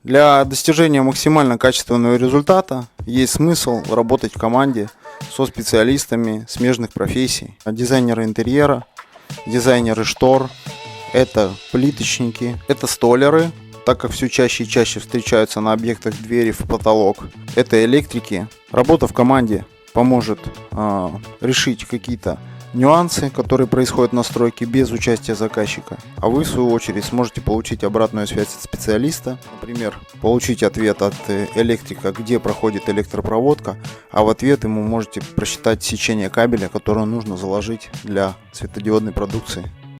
Для достижения максимально качественного результата есть смысл работать в команде со специалистами смежных профессий. Дизайнеры интерьера, дизайнеры штор, это плиточники, это столяры, так как все чаще и чаще встречаются на объектах двери в потолок. Это электрики. Работа в команде поможет решить какие-то нюансы, которые происходят на стройке без участия заказчика. А вы, в свою очередь, сможете получить обратную связь от специалиста. Например, получить ответ от электрика, где проходит электропроводка, а в ответ ему можете просчитать сечение кабеля, которое нужно заложить для светодиодной продукции.